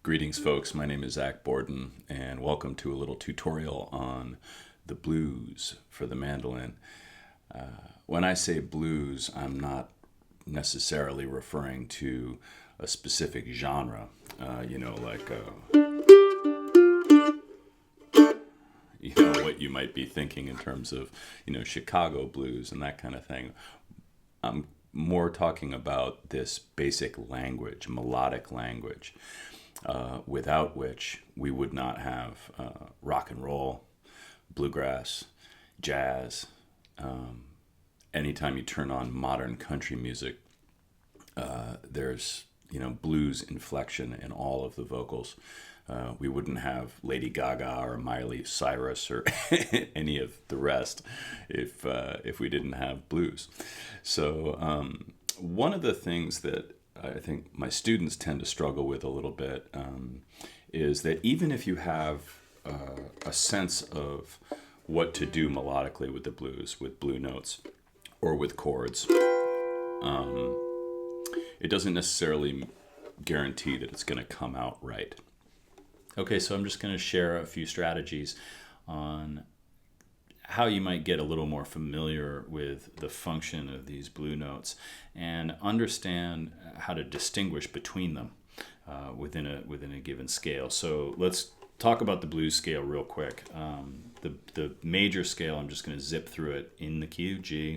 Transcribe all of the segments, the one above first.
Greetings, folks. My name is Zach Borden, and welcome to a little tutorial on the blues for the mandolin. When I say blues, I'm not necessarily referring to a specific genre, what you might be thinking in terms of, Chicago blues and that kind of thing. I'm more talking about this basic language, melodic language. Without which we would not have rock and roll, bluegrass, jazz. Anytime you turn on modern country music, there's blues inflection in all of the vocals. We wouldn't have Lady Gaga or Miley Cyrus or any of the rest if we didn't have blues. So one of the things that I think my students tend to struggle with a little bit is that even if you have a sense of what to do melodically with the blues, with blue notes or with chords, it doesn't necessarily guarantee that it's going to come out right. Okay, so I'm just going to share a few strategies on how you might get a little more familiar with the function of these blue notes and understand how to distinguish between them within a given scale. So let's talk about the blues scale real quick. The major scale, I'm just going to zip through it in the key of G.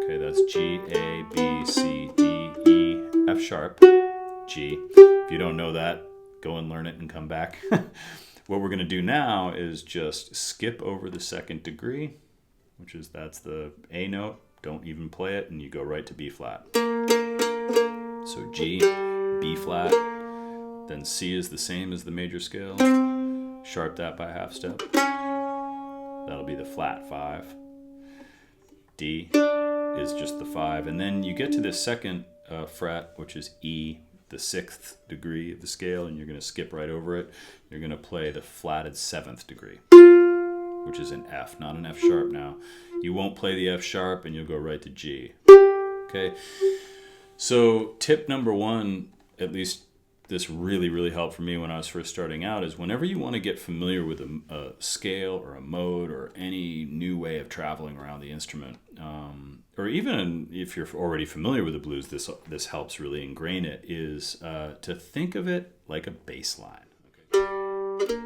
Okay, that's G, A, B, C, D, E, F sharp, G. If you don't know that, go and learn it and come back. What we're going to do now is just skip over the second degree, that's the A note. Don't even play it, and you go right to B flat. So G, B flat, then C is the same as the major scale. Sharp that by a half step. That'll be the flat 5. D is just the 5, and then you get to the second fret, which is E, the 6th degree of the scale, and you're going to skip right over it. You're going to play the flatted 7th degree, which is an F, not an F sharp now. You won't play the F sharp, and you'll go right to G. Okay, so tip number 1, at least this really helped for me when I was first starting out, is whenever you want to get familiar with a scale or a mode or any new way of traveling around the instrument, or even if you're already familiar with the blues, this helps really ingrain it, is to think of it like a bass line. Okay.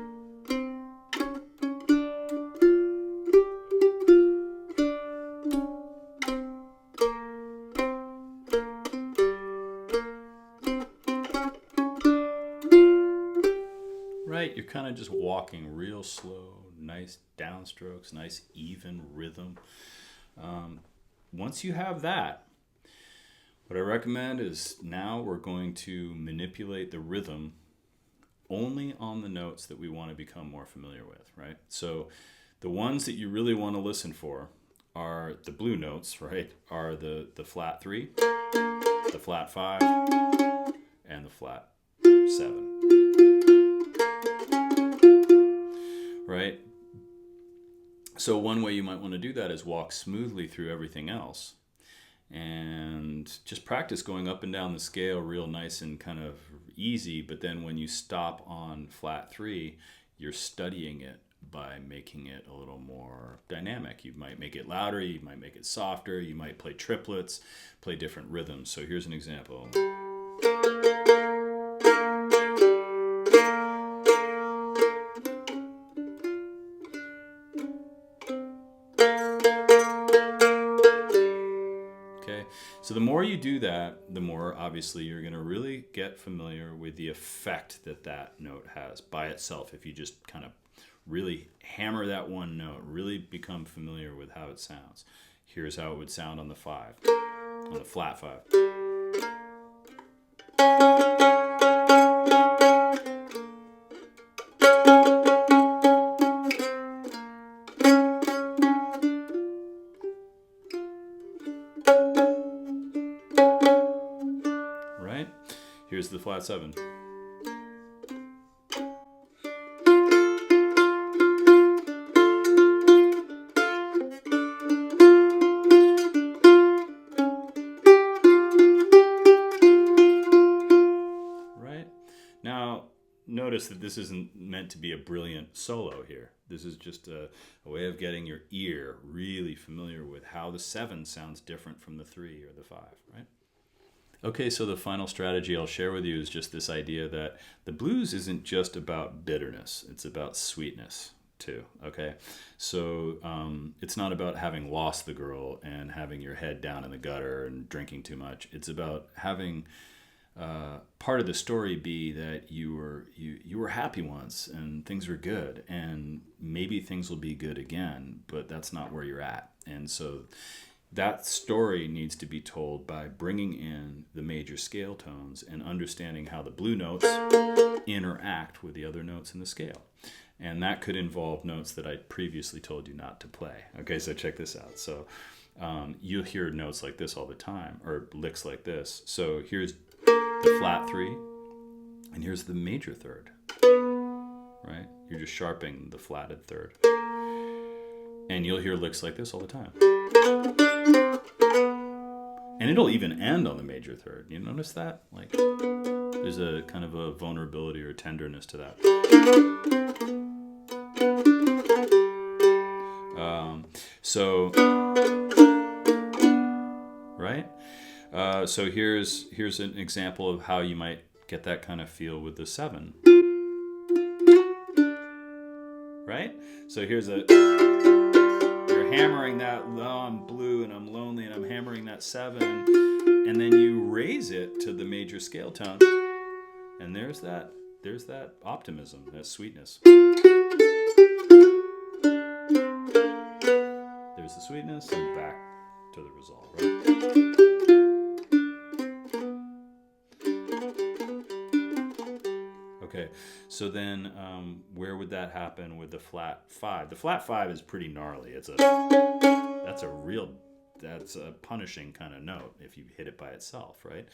Right, you're kind of just walking real slow, nice downstrokes, nice even rhythm. Once you have that, what I recommend is now we're going to manipulate the rhythm only on the notes that we want to become more familiar with, right? So the ones that you really want to listen for are the blue notes, right? Are the flat 3, the flat 5, and the flat 7. Right? So one way you might want to do that is walk smoothly through everything else and just practice going up and down the scale real nice and kind of easy. But then when you stop on flat 3, you're studying it by making it a little more dynamic. You might make it louder, you might make it softer, you might play triplets, play different rhythms. So here's an example. So the more you do that, the more obviously you're going to really get familiar with the effect that that note has by itself. If you just kind of really hammer that one note, really become familiar with how it sounds. Here's how it would sound on the 5, on the flat 5. Here's the flat 7. Right? Now, notice that this isn't meant to be a brilliant solo here. This is just a way of getting your ear really familiar with how the 7 sounds different from the 3 or the 5, right? Okay, so the final strategy I'll share with you is just this idea that the blues isn't just about bitterness, it's about sweetness too, okay? So it's not about having lost the girl and having your head down in the gutter and drinking too much. It's about having part of the story be that you were happy once and things were good, and maybe things will be good again, but that's not where you're at. And so that story needs to be told by bringing in the major scale tones and understanding how the blue notes interact with the other notes in the scale. And that could involve notes that I previously told you not to play. Okay, so check this out. So you'll hear notes like this all the time, or licks like this. So here's the flat 3, and here's the major third, right? You're just sharpening the flatted third. And you'll hear licks like this all the time. And it'll even end on the major third. You notice that? Like, there's a kind of a vulnerability or tenderness to that. Right? So here's an example of how you might get that kind of feel with the 7. Right? So here's you're hammering that, oh, I'm blue and I'm lonely and I'm hammering that 7, and then you raise it to the major scale tone, and there's that optimism, that sweetness. There's the sweetness and back to the resolve, right? Okay, so then where would that happen with the flat 5? The flat 5 is pretty gnarly. That's a punishing kind of note if you hit it by itself, right?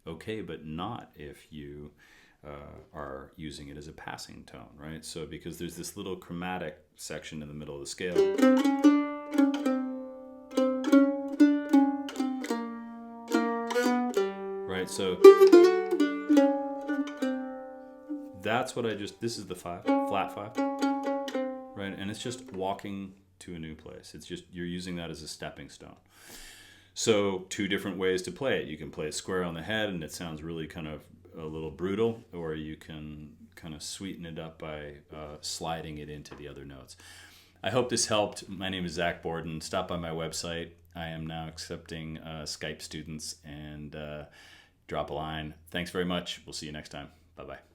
Okay, but not if you are using it as a passing tone, right? So because there's this little chromatic section in the middle of the scale. Right, so that's what this is the 5, flat 5, right? And it's just walking to a new place. It's just, you're using that as a stepping stone. So 2 different ways to play it. You can play it square on the head and it sounds really kind of a little brutal, or you can kind of sweeten it up by sliding it into the other notes. I hope this helped. My name is Zach Borden. Stop by my website. I am now accepting Skype students, and drop a line. Thanks very much. We'll see you next time. Bye-bye.